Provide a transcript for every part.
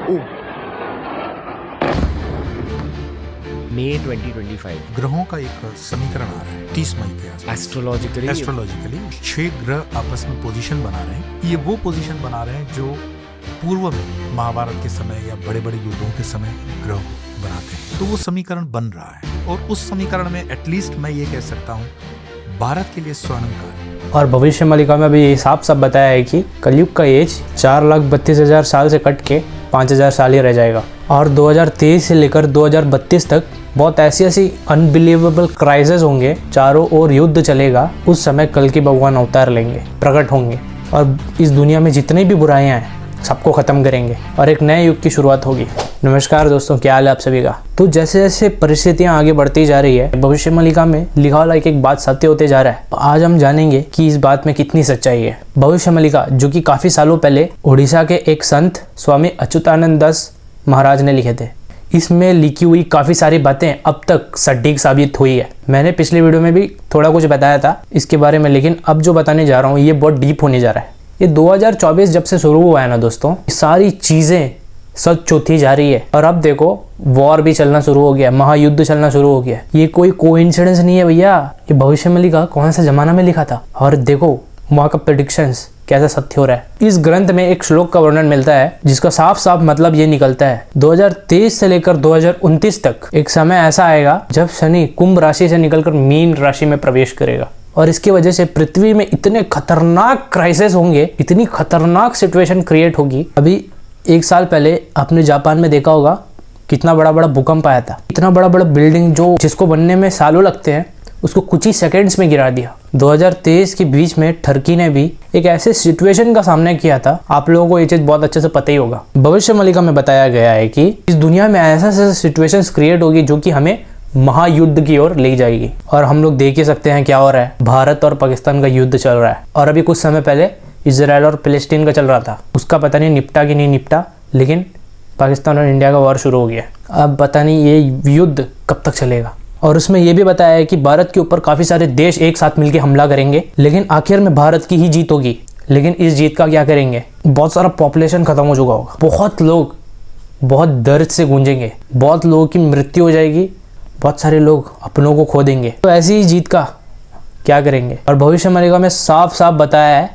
मई 2025 ग्रहों का एक समीकरण आ रहा है 30 मई के आसपास। एस्ट्रोलॉजिकली 6 ग्रह आपस में पोजीशन बना रहे हैं। ये वो पोजीशन बना रहे हैं जो पूर्व में महाभारत के समय या बड़े बड़े युद्धों के समय ग्रह बनाते हैं। तो वो समीकरण बन रहा है और उस समीकरण में एटलीस्ट मैं ये कह सकता हूँ भारत के लिए स्वर्णिमकाल। और भविष्य मालिका में अभी साफ साफ बताया है कि कलयुग का एज 4,32,000 साल से कट के 5,000 साल ही रह जाएगा और 2023 से लेकर 2032 तक बहुत ऐसी अनबिलीवेबल क्राइसिस होंगे, चारों ओर युद्ध चलेगा। उस समय कल के भगवान अवतार लेंगे, प्रकट होंगे और इस दुनिया में जितनी भी बुराइयां हैं सबको खत्म करेंगे और एक नए युग की शुरुआत होगी। नमस्कार दोस्तों, क्या हाल है आप सभी का। तो जैसे जैसे परिस्थितियां आगे बढ़ती जा रही है, भविष्य मालिका में लिखा वाला एक बात सत्य होते जा रहा है। आज हम जानेंगे कि इस बात में कितनी सच्चाई है। भविष्य मालिका जो कि काफी सालों पहले उड़ीसा के एक संत स्वामी अच्युतानंद दास महाराज ने लिखे थे। इसमें लिखी हुई काफी सारी बातें अब तक सटीक साबित हुई है। मैंने पिछले वीडियो में भी थोड़ा कुछ बताया था इसके बारे में, लेकिन अब जो बताने जा रहा हूँ ये बहुत डीप होने जा रहा है। ये 2024 जब से शुरू हुआ है ना दोस्तों, सारी चीजें सच होती जा रही है। और अब देखो वॉर भी चलना शुरू हो गया, महायुद्ध चलना शुरू हो गया। ये कोई कोइंसिडेंस नहीं है भैया, ये भविष्य में लिखा कौन सा जमाना में लिखा था और देखो वहाँ का प्रेडिक्शंस कैसा सत्य हो रहा है। इस ग्रंथ में एक श्लोक का वर्णन मिलता है जिसका साफ साफ मतलब ये निकलता है 2023 से लेकर 2029 तक एक समय ऐसा आएगा जब शनि कुंभ राशि से निकलकर मीन राशि में प्रवेश करेगा और इसकी वजह से पृथ्वी में इतने खतरनाक क्राइसिस होंगे, इतनी खतरनाक सिचुएशन क्रिएट होगी। अभी एक साल पहले आपने जापान में देखा होगा कितना बड़ा बड़ा भूकंप आया था। इतना बड़ा बड़ा बिल्डिंग जो जिसको बनने में सालों लगते हैं उसको कुछ ही सेकंड्स में गिरा दिया। 2023 के बीच में टर्की ने भी एक ऐसे सिचुएशन का सामना किया था। आप लोगों को ये चीज बहुत अच्छे से पता ही होगा। भविष्य मालिका में बताया गया है कि इस दुनिया में ऐसा सिचुएशंस क्रिएट होगी जो कि हमें महायुद्ध की ओर ले जाएगी। और हम लोग देख ही सकते हैं क्या हो रहा है। भारत और पाकिस्तान का युद्ध चल रहा है और अभी कुछ समय पहले इजराइल और फिलिस्तीन का चल रहा था। उसका पता नहीं निपटा कि नहीं निपटा, लेकिन पाकिस्तान और इंडिया का वॉर शुरू हो गया। अब पता नहीं ये युद्ध कब तक चलेगा। और उसमें यह भी बताया है कि भारत के ऊपर काफी सारे देश एक साथ मिलकर हमला करेंगे, लेकिन आखिर में भारत की ही जीत होगी। लेकिन इस जीत का क्या करेंगे? बहुत सारा पॉपुलेशन खत्म हो चुका होगा, बहुत लोग बहुत दर्द से गूंजेंगे, बहुत लोगों की मृत्यु हो जाएगी, बहुत सारे लोग अपनों को खो देंगे। तो ऐसी ही जीत का क्या करेंगे? और भविष्य मालिका में साफ साफ बताया है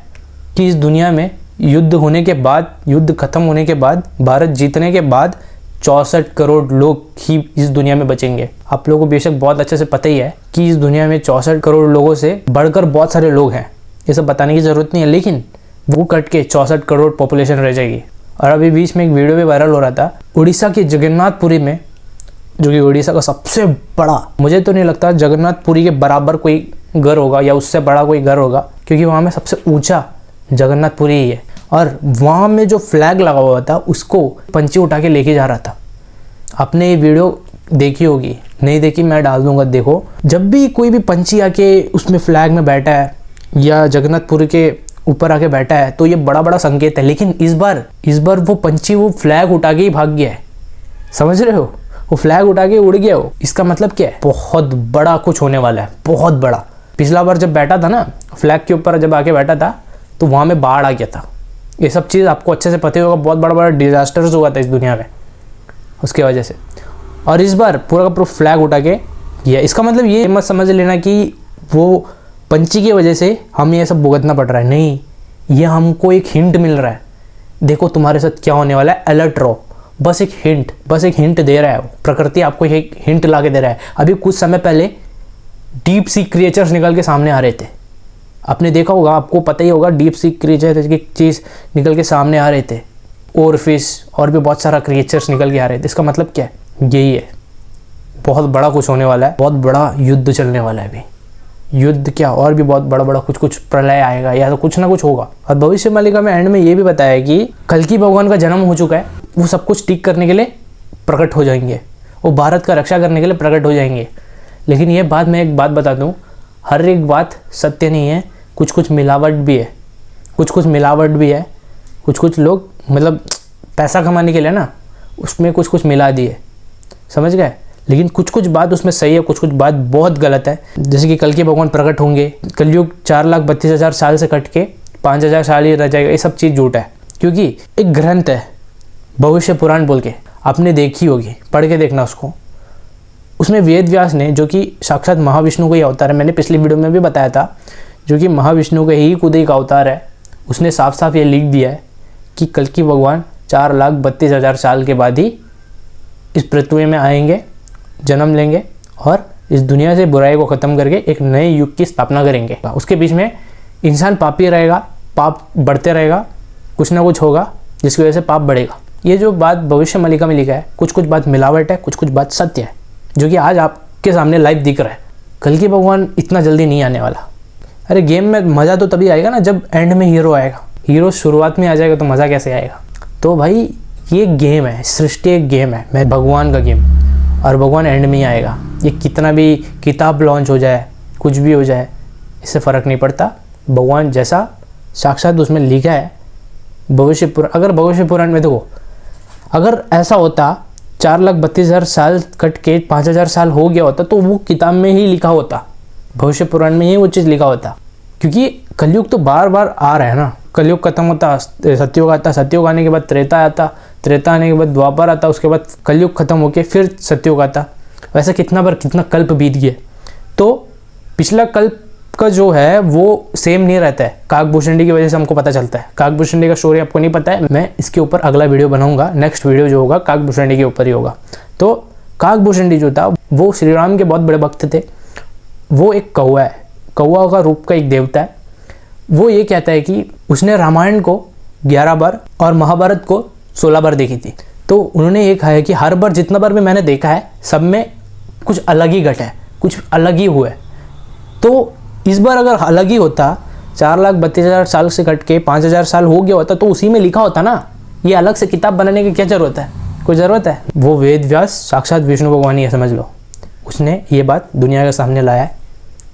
कि इस दुनिया में युद्ध होने के बाद, युद्ध खत्म होने के बाद, भारत जीतने के बाद 64 करोड़ लोग ही इस दुनिया में बचेंगे। आप लोगों को बेशक बहुत अच्छे से पता ही है कि इस दुनिया में 64 करोड़ लोगों से बढ़कर बहुत सारे लोग हैं। ये सब बताने की जरूरत नहीं है, लेकिन वो कट के 64 करोड़ पॉपुलेशन रह जाएगी। और अभी बीच में एक वीडियो भी वायरल हो रहा था उड़ीसा के जगन्नाथपुरी में, जो कि उड़ीसा का सबसे बड़ा, मुझे तो नहीं लगता जगन्नाथपुरी के बराबर कोई घर होगा या उससे बड़ा कोई घर होगा, क्योंकि वहाँ में सबसे ऊंचा जगन्नाथपुरी ही है। और वहाँ में जो फ्लैग लगा हुआ था उसको पंछी उठा के लेके जा रहा था। आपने ये वीडियो देखी होगी, नहीं देखी मैं डाल दूंगा। देखो जब भी कोई भी पंछी आके उसमें फ्लैग में बैठा है या जगन्नाथपुरी के ऊपर आके बैठा है तो ये बड़ा बड़ा संकेत है। लेकिन इस बार वो पंछी वो फ्लैग उठा के ही भाग गया है। समझ रहे हो? वो फ्लैग उठा के उड़ गया हो। इसका मतलब क्या है? बहुत बड़ा कुछ होने वाला है, बहुत बड़ा। पिछला बार जब बैठा था ना, फ्लैग के ऊपर जब आके बैठा था तो वहाँ में बाढ़ आ गया था। ये सब चीज़ आपको अच्छे से पता ही होगा। बहुत बड़ा बड़ा डिजास्टर्स हुआ था इस दुनिया में उसके वजह से। और इस बार पूरा का पूरा फ्लैग उठा के किया। इसका मतलब ये मत समझ लेना कि वो पंछी की वजह से हमें ये सब भुगतना पड़ रहा है। नहीं, ये हमको एक हिंट मिल रहा है। देखो तुम्हारे साथ क्या होने वाला है, अलर्ट रहो। बस एक हिंट दे रहा है वो। प्रकृति आपको एक हिंट ला के दे रहा है। अभी कुछ समय पहले डीप सी क्रिएचर्स निकल के सामने आ रहे थे। आपने देखा होगा, आपको पता ही होगा, डीप सी क्रिएचर की चीज़ निकल के सामने आ रहे थे। और फिश और भी बहुत सारा क्रिएचर्स निकल के आ रहे थे। इसका मतलब क्या है? यही है, बहुत बड़ा कुछ होने वाला है, बहुत बड़ा युद्ध चलने वाला है। अभी युद्ध क्या, और भी बहुत बड़ा कुछ प्रलय आएगा या तो कुछ ना कुछ होगा। और भविष्य मालिका में एंड में ये भी बताया कि कल्कि भगवान का जन्म हो चुका है। वो सब कुछ ठीक करने के लिए प्रकट हो जाएंगे, वो भारत का रक्षा करने के लिए प्रकट हो जाएंगे। लेकिन ये बात मैं एक बात बता दूं, हर एक बात सत्य नहीं है। कुछ मिलावट भी है, कुछ लोग मतलब पैसा कमाने के लिए ना उसमें कुछ मिला दिए, समझ गए। लेकिन कुछ बात उसमें सही है, कुछ बात बहुत गलत है। जैसे कि कल के भगवान प्रकट होंगे, कलयुग 4,32,000 साल से कट के 5,000 साल ही रह जाएगा, ये सब चीज़ झूठ है। क्योंकि एक ग्रंथ है, भविष्य पुराण बोल के आपने देखी होगी, पढ़ के देखना उसको। उसमें वेद व्यास ने, जो कि साक्षात महाविष्णु का ही अवतार है, मैंने पिछली वीडियो में भी बताया था, जो कि महाविष्णु का ही खुद एक अवतार है, उसने साफ साफ ये लिख दिया है कि कल्कि भगवान 4,32,000 साल के बाद ही इस पृथ्वी में आएंगे, जन्म लेंगे और इस दुनिया से बुराई को ख़त्म करके एक नए युग की स्थापना करेंगे। उसके बीच में इंसान पापी रहेगा, पाप बढ़ते रहेगा, कुछ ना कुछ होगा जिसकी वजह से पाप बढ़ेगा। ये जो बात भविष्य मलिका में लिखा है, कुछ कुछ बात मिलावट है, कुछ कुछ बात सत्य है, जो कि आज आपके सामने लाइव दिख रहा है। कल्कि भगवान इतना जल्दी नहीं आने वाला। अरे गेम में मज़ा तो तभी आएगा ना जब एंड में हीरो आएगा। हीरो शुरुआत में आ जाएगा तो मज़ा कैसे आएगा। तो भाई ये गेम है, सृष्टि एक गेम है, मैं भगवान का गेम, और भगवान एंड में ही आएगा। ये कितना भी किताब लॉन्च हो जाए, कुछ भी हो जाए, इससे फ़र्क नहीं पड़ता। भगवान जैसा साक्षात उसमें लिखा है भविष्य पुराण, अगर भविष्य पुराण में देखो, अगर ऐसा होता 4,32,000 साल कट के 5,000 साल हो गया होता तो वो किताब में ही लिखा होता, भविष्य पुराण में ही वो चीज़ लिखा होता। क्योंकि कलयुग तो बार बार आ रहा है ना, कलयुग खत्म होता, सतयुग आता, सतयुग आने के बाद त्रेता आता, त्रेता आने के बाद द्वापर आता, उसके बाद कलयुग खत्म होके फिर सतयुग आता। वैसे कितना कल्प बीत गया। तो पिछला कल्प का जो है वो सेम नहीं रहता है। काकभूषणी की वजह से हमको पता चलता है। काकभूषणी का स्टोरी आपको नहीं पता है, मैं इसके ऊपर अगला वीडियो बनाऊंगा। नेक्स्ट वीडियो जो होगा काकभूषणी के ऊपर ही होगा। तो काकभूषणी जो था वो श्री राम के बहुत बड़े भक्त थे। वो एक कौवा है, कौवा का रूप का एक देवता है। वो ये कहता है कि उसने रामायण को 11 बार और महाभारत को 16 बार देखी थी। तो उन्होंने ये कहा है कि हर बार जितना बार भी मैंने देखा है सब में कुछ अलग ही घटा है, कुछ अलग ही हुआ है। तो इस बार अगर अलग ही होता, 4,32,000 साल से कट के 5,000 साल हो गया होता तो उसी में लिखा होता ना। ये अलग से किताब बनाने की क्या ज़रूरत है, कोई ज़रूरत है? वो वेद व्यास साक्षात विष्णु भगवान ही है, समझ लो। उसने ये बात दुनिया के सामने लाया है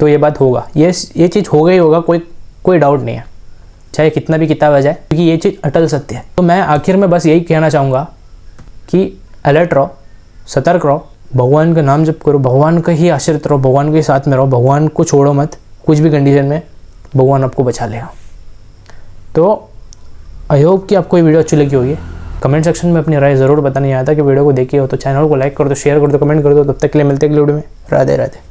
तो ये बात होगा, ये चीज़ होगा ही होगा, कोई डाउट नहीं है, चाहे कितना भी किताब आ जाए, क्योंकि ये चीज़ अटल सत्य है। तो मैं आखिर में बस यही कहना चाहूँगा कि अलर्ट रहो, सतर्क रहो, भगवान का नाम जप करो, भगवान का ही आश्रित रहो, भगवान के साथ में रहो, भगवान को छोड़ो मत। कुछ भी कंडीशन में भगवान आपको बचा लेगा। तो आई होप कि आपको ये वीडियो अच्छी लगी होगी। कमेंट सेक्शन में अपनी राय ज़रूर बताने आता कि वीडियो को देखिए हो तो चैनल को लाइक कर दो, शेयर कर दो, कमेंट कर दो। तब तक के लिए मिलते हैं अगले वीडियो में। राधे राधे।